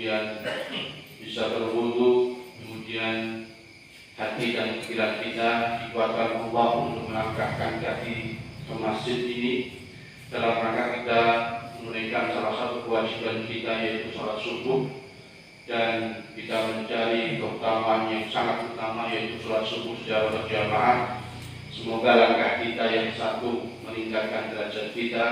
kemudian bisa berwudu, kemudian hati dan pikiran kita dikuatkan Allah untuk melangkahkan kaki ke masjid ini dalam rangka kita menunaikan salah satu kewajiban kita, yaitu salat subuh, dan kita mencari keutamaan yang sangat utama, yaitu salat subuh secara berjamaah. Semoga langkah kita yang satu meningkatkan derajat kita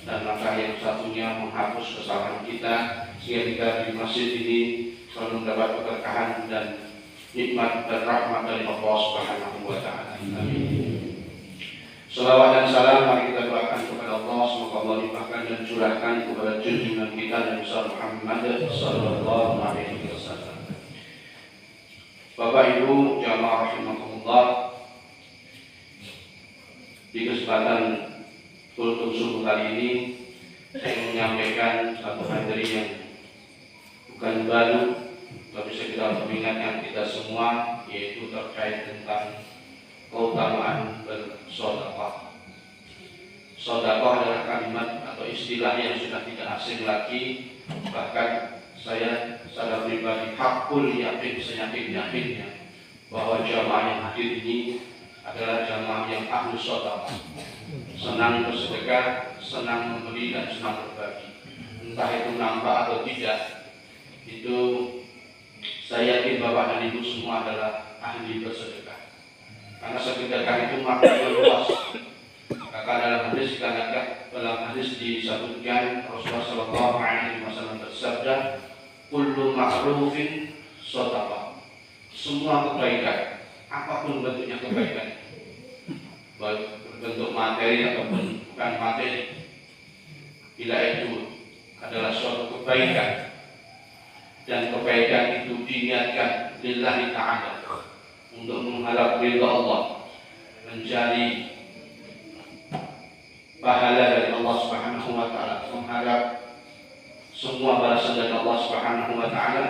dan langkah yang satunya menghapus kesalahan kita, sehingga kita di masjid ini selalu mendapat keberkahan dan nikmat dan rahmat dari Allah Subhanahu wa Ta'ala. Amin. Salawat dan salam mari kita doakan kepada Allah, semoga Allah limpahkan dan curahkan kepada junjungan kita Nabi Muhammad sallallahu alaihi wasallam. Bapak Ibu jamaah rahimakumullah, di kesempatan kultum subuh kali ini saya ingin menyampaikan satu materi yang bukan baru, tapi saya kira untuk mengingatkan kita semua, yaitu terkait tentang keutamaan bersedekah. Sedekah adalah kalimat atau istilah yang sudah tidak asing lagi. Bahkan saya secara pribadi hakul yakin, seyakin-yakinnya bahwa jamaah yang hadir ini adalah jamaah yang ahli sedekah, senang bersedekah, senang memberi dan senang berbagi. Entah itu nampak atau tidak, itu saya yakin Bapak dan Ibu semua adalah ahli bersedekah. Karena sedekah itu maknanya luas. Maka dalam hadis dikatakan, dalam hadis disebutkan Rasulullah Shallallahu Alaihi Wasallam bersabda, "Kullu ma'rufin shadaqah." Semua kebaikan, apapun bentuknya kebaikan, baik berbentuk materi ataupun bukan materi, bila itu adalah suatu kebaikan dan kebaikan itu diniatkan lillahi ta'ala, untuk mengharap ridha Allah, mencari pahala dari Allah Subhanahu wa Ta'ala, mengharap semua balasan dari Allah Subhanahu wa Ta'ala,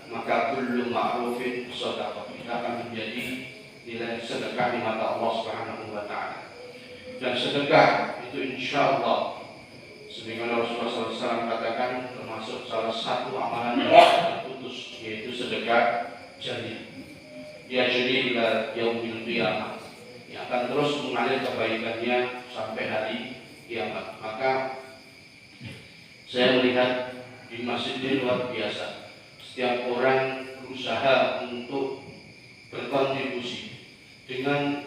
maka kullu ma'rufin shadaqah, kita akan menjadi nilai sedekah di mata Allah Subhanahu wa Ta'ala. Dan sedekah itu insya Allah, sebagaimana Rasulullah SAW katakan, termasuk salah satu amalan yang terputus, yaitu sedekah jariyah. Dia jadi ila yaumil qiyamah, yang akan terus mengalir kebaikannya sampai hari kiamat. Maka saya melihat di masjid ini luar biasa. Setiap orang berusaha untuk berkontribusi dengan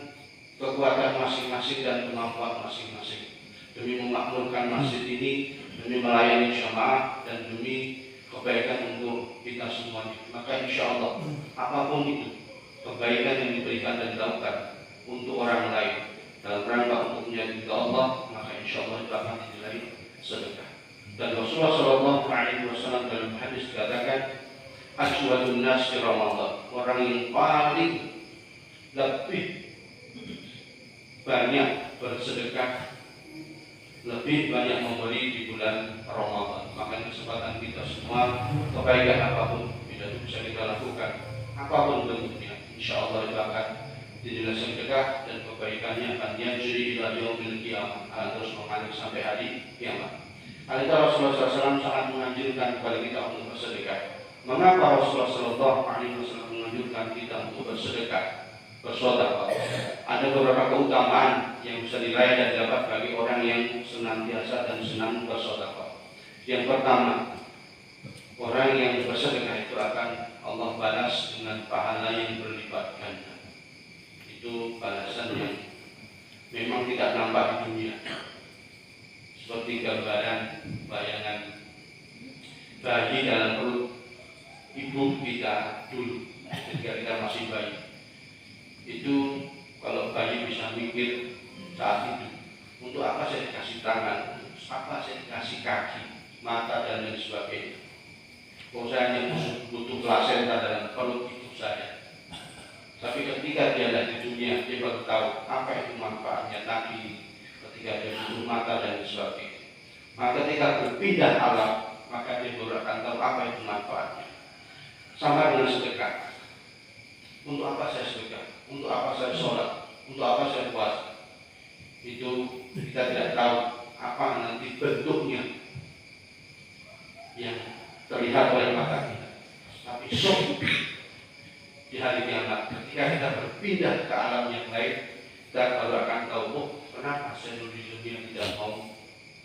kekuatan masing-masing dan kemampuan masing-masing demi memakmurkan masjid ini, demi melayani jamaah, dan demi kebaikan untuk kita semuanya. Maka insya Allah apapun itu kebaikan yang diberikan dan dilakukan untuk orang lain dalam rangka untuk menjadi Allah, maka insya Allah itu akan dinilai sedekah. Dan Rasulullah Shallallahu Alaihi Wasallam dalam hadis dikatakan, "Aswadun nas fi Ramadan," orang yang paling lebih banyak bersedekah, lebih banyak memberi di bulan Ramadan. Maka kesempatan kita semua, kebaikan apapun tidak bisa kita lakukan, apapun bentuknya, insya Allah itu akan dinilai sedekah dan kebaikannya akan diajari ila yaumil qiyamah, akan terus mengalir sampai hari kiamat. Hal itu Rasulullah SAW sangat menganjurkan kepada kita untuk bersedekah. Mengapa Rasulullah SAW menganjurkan kita untuk bersedekah, bersedekah? Ada beberapa keutamaan yang bisa diraih dan didapat bagi orang yang senantiasa dan senang bersedekah. Yang pertama, orang yang bersedekah itu akan Allah balas dengan pahala yang berlipat ganda. Itu balasan yang memang tidak nampak di dunia. Seperti gambaran bayangan bayi dalam perut ibu kita dulu ketika kita masih bayi. Itu kalau bayi bisa mikir saat itu, untuk apa saya dikasih tangan, untuk apa saya dikasih kaki, mata dan lain sebagainya. Kalau saya hanya butuh plasenta dalam perut ibu saya. Tapi ketika dia ada di dunia, dia baru tahu apa itu manfaatnya kaki, ketika dia butuh mata dan sebagainya. Maka ketika berpindah alam, maka dia baru akan tahu apa itu manfaatnya. Sama dengan sedekah. Untuk apa saya sedekah? Untuk apa saya sholat? Untuk apa saya puasa? Itu kita tidak tahu apa nanti bentuknya yang terlihat oleh mata kita. besok di hari kiamat ketika kita berpindah ke alam yang lain, kita baru akan tahu, oh kenapa saya dulu di dunia tidak mau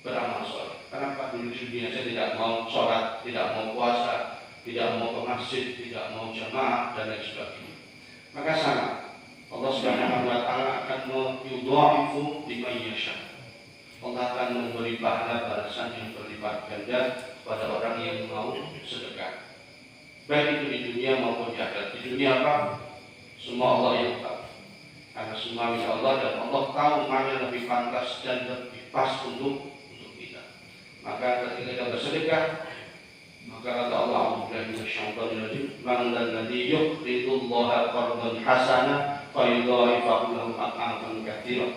beramal soleh, kenapa dulu di dunia saya tidak mau sholat, tidak mau puasa, tidak mau ke masjid, tidak mau jamaah dan lain sebagainya. Maka sama, Allah Subhanahu wa taala akan yudha'ifu liman yasha. Allah akan memberi pahala balasan yang berlipat ganda pada orang yang mau sedekah. Baik itu di dunia maupun di akhirat. Di dunia apa? Semua Allah yang tahu. Karena semua milik Allah dan Allah tahu mana lebih pantas dan lebih pas untuk kita. Maka ketika kita bersedekah, maka kata Allah man alladhi yuqridullaha qardan hasana fa yudha'ifahu lahu ad'afan katsira.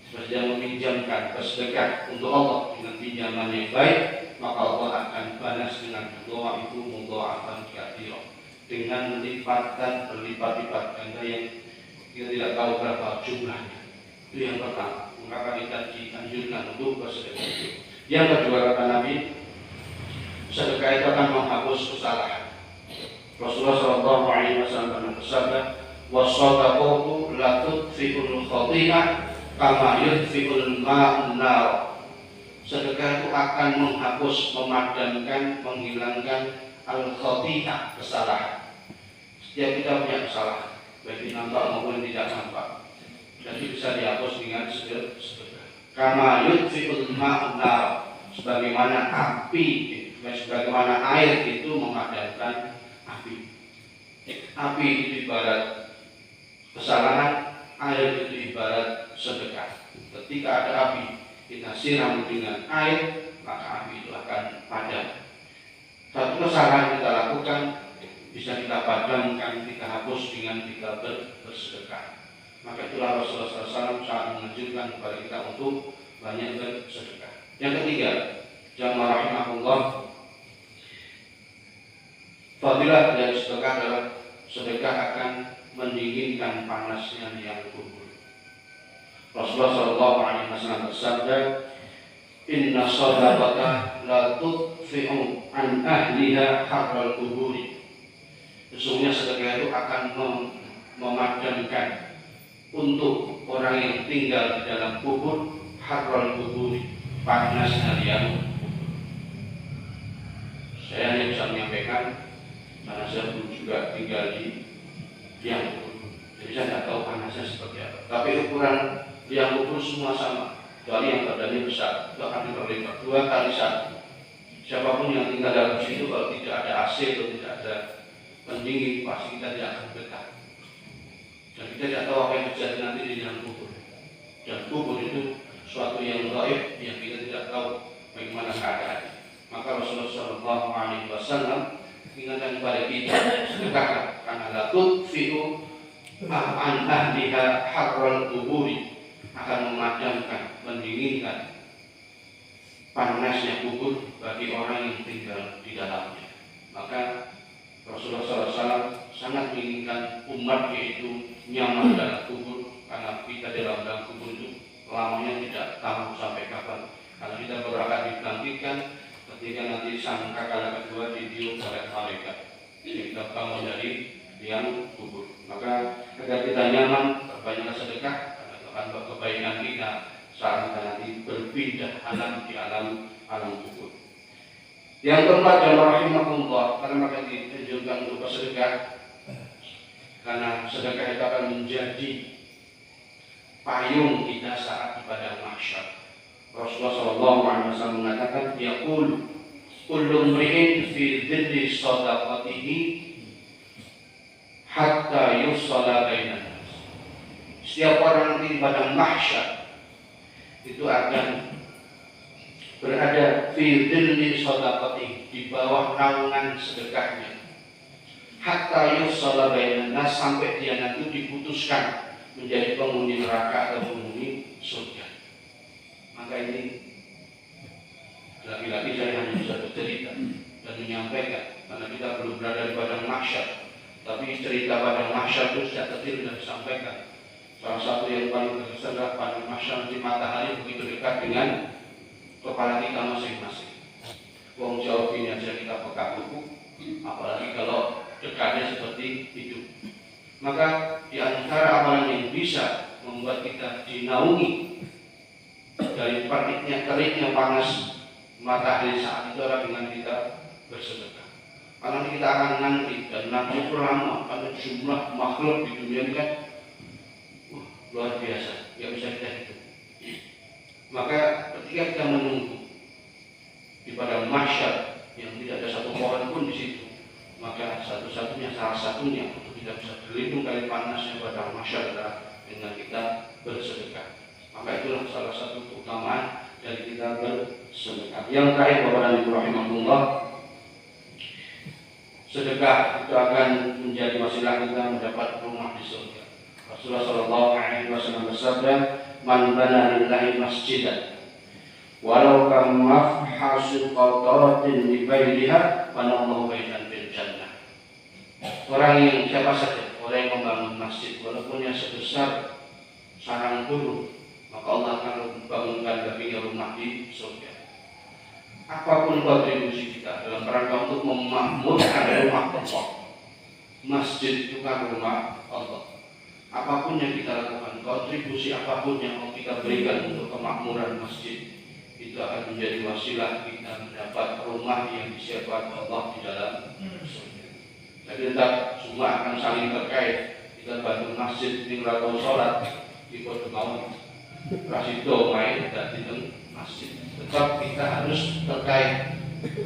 Seperti yang meminjamkan bersedekah untuk Allah dengan pinjaman yang baik, maka Allah akan balas dengan doa itu mudha'afan katsira, dengan lipatan berlipat-lipat ganda yang kita tidak tahu berapa jumlahnya. Itu yang pertama, maka kita dianjurkan untuk bersedekah. Yang kedua kata Nabi, sedekah itu akan menghapus kesalahan. Rasulullah SAW bersabda, "Was-shadaqatu la tudfi'ul khati'ah kama yudfi'ul ma'un nar." Sedekah itu akan menghapus, memadamkan, menghilangkan al-khati'ah, kesalahan. Setiap kita punya kesalahan, baik nampak maupun tidak nampak. Jadi bisa dihapus dengan sedekah. Kama yudfi'ul ma'un nar, sebagaimana api, sebagaimana air itu memadamkan api. Api itu ibarat kesalahan, air itu ibarat sedekah. Ketika ada api, kita siram dengan air, maka api itu akan padam. Satu kesalahan kita lakukan bisa kita padamkan, kita hapus dengan kita bersedekah. Maka itulah Rasulullah SAW sangat menganjurkan kepada kita untuk banyak bersedekah. Yang ketiga, jamaah rahimahullah, fadilah dari sedekah adalah sedekah akan mendinginkan panasnya liang kubur. Rasulullah SAW bersabda, "Inna shadaqata la tudfi'u an ahliha harral kuburi." Sesungguhnya sedekah itu akan memadamkan untuk orang yang tinggal di dalam kubur harral kuburi, panasnya liang kubur. Saya hanya bisa menyampaikan karena saya belum juga tinggal di liang kubur, jadi saya tidak tahu panasnya seperti apa. Tapi ukuran liang kubur semua sama, kecuali yang badannya besar, itu akan diperlebar 2 kali 1. Siapapun yang tinggal dalam situ, kalau tidak ada AC atau tidak ada pendingin, pasti kita tidak akan betah. Dan kita tidak tahu apa yang terjadi nanti di liang kubur. Dan kubur itu suatu yang gaib yang kita tidak tahu bagaimana keadaannya. Maka Rasulullah SAW ingatkan kepada kita, sedekahlah karena la tudfi'u an ahliha harral kuburi, akan memadamkan, mendinginkan panasnya kubur bagi orang yang tinggal di dalamnya. Maka Rasulullah SAW sangat menginginkan umatnya itu nyaman dalam kubur, karena kita dalam kubur itu lamanya tidak tahu sampai kapan. Karena kita baru akan dibangkitkan ketika nanti sang kakala kedua ditiup oleh malaikat. Kita bangun dari liang kubur. Maka agar kita nyaman, berbanyaklah sedekah, karena itu akan kebaikan kita saat kita nanti berpindah alam di alam kubur. Yang keempat, jamaah rahimahullah, karena maka dianjurkan untuk bersedekah, karena sedekah itu akan menjadi payung kita saat di padang mahsyar. Rasulullah SAW mengatakan, yaqul kullu mri'in fi dhilli shadaqatihi hatta yusalla bainan nas. Setiap orang di padang mahsyar itu akan berada fi dhilli shadaqatihi, di bawah naungan sedekahnya, hatta yusalla bainan nas, sampai dia nanti diputuskan menjadi penghuni neraka atau penghuni surga. Maka ini lagi-lagi saya hanya bisa bercerita dan menyampaikan, karena kita belum berada di padang mahsyar. Tapi cerita padang mahsyar itu sejak kecil sudah disampaikan. Salah satu yang paling berkesan adalah padang mahsyar di matahari begitu dekat dengan kepala kita masing-masing. Wong jauh ini aja kita pegang buku, apalagi kalau dekatnya seperti itu. Maka di antara amalan yang bisa membuat kita dinaungi dari teriknya panas matahari saat itu adalah dengan kita bersedekah. Karena kita akan ngantri dan nanti itu lama, karena jumlah makhluk di dunia ini kan luar biasa, yang bisa kita hitung. Maka ketika kita menunggu di padang mahsyar yang tidak ada satu pohon pun di situ, maka salah satunya untuk kita bisa berlindung dari panasnya padang mahsyar adalah dengan kita bersedekah. Maka itulah salah satu keutamaan dari kita bersedekah. Yang terakhir, Bapak dan Ibu rahimahullah, sedekah itu akan menjadi wasilah kita mendapat rumah di surga. Rasulullah Shallallahu Alaihi Wasallam bersabda, "Man bana lillahi masjidan, walau kamafhasu qataratin li bailiha, banallahu baitan fil jannah." Orang yang siapa saja, orang yang membangun masjid, walaupun yang sebesar sarang burung, maka Allah akan membangunkan baginya rumah di surga. Apapun kontribusi kita dalam rangka untuk memakmurkan rumah Allah, masjid itu kan rumah Allah. Apapun yang kita lakukan, kontribusi apapun yang mau kita berikan untuk kemakmuran masjid, itu akan menjadi wasilah kita mendapat rumah yang disiapkan Allah di dalam surga. Jadi tetap semua akan saling terkait. Kita bantu masjid di ngelakon sholat di kota mau kasih domain dan di masjid. Tetap kita harus terkait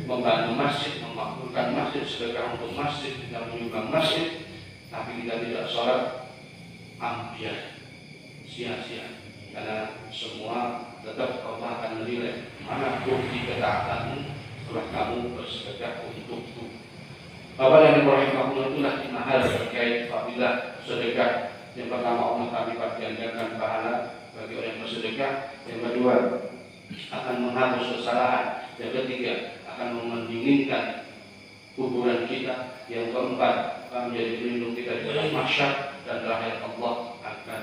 membantu masjid, memakmurkan masjid, sedekah untuk masjid, kita menyumbang masjid, tapi kita tidak sholat ambiar, sia-sia, karena semua tetap Allah akan menilai mana bukti ketaatanmu setelah kamu bersedekah untukku. Bapak yang dirahmati itulah 5 hal terkait fadilah sedekah. Yang pertama, Allah kami gandakan pahala bagi orang yang bersedekah. Yang kedua, akan menghapus kesalahan. Yang ketiga, akan mendinginkan kuburan kita. Yang keempat, akan menjadi pelindung kita di dalam mahsyar. Dan terakhir, Allah akan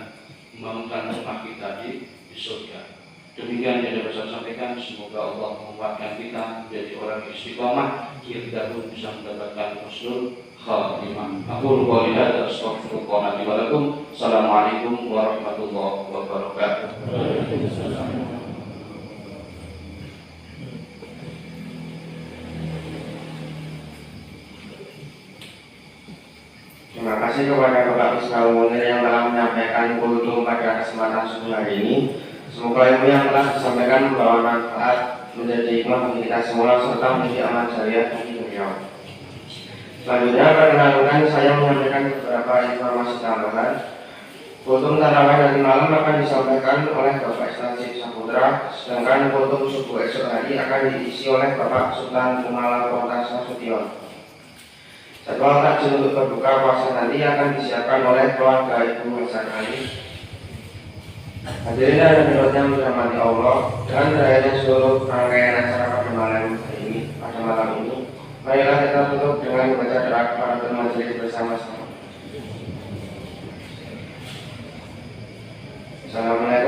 membangunkan rumah kita di surga. Demikian yang dapat saya sampaikan. Semoga Allah menguatkan kita menjadi orang istiqomah, yang kita pun bisa mendapatkan husnul khatimah. Aku qouli hadza astaghfirullah li wa lakum. Assalamualaikum warahmatullahi wabarakatuh. Terima kasih kepada Bapak Misbahul Munir yang telah menyampaikan kultum pada kesempatan subuh hari ini. Semoga ilmu yang telah disampaikan membawa manfaat, menjadi hikmah bagi kita semua, serta menjadi amal jariah bagi beliau. Selanjutnya, perkenalkan saya menyampaikan beberapa informasi tambahan. Kultum tarawih nanti malam akan disampaikan oleh Bapak Istajib Saputra, sedangkan kultum subuh esok hari akan diisi oleh Bapak Sultan Kumala Kota Nasution. Jadwal takjil untuk berbuka puasa nanti akan disiapkan oleh keluarga Ibu Hasan Ali. Hadirin dan hadirat yang dirahmati Allah, dengan berakhirnya seluruh rangkaian acara pada malam ini, marilah kita tutup dengan membaca doa kafaratul majelis bersama-sama. Assalamualaikum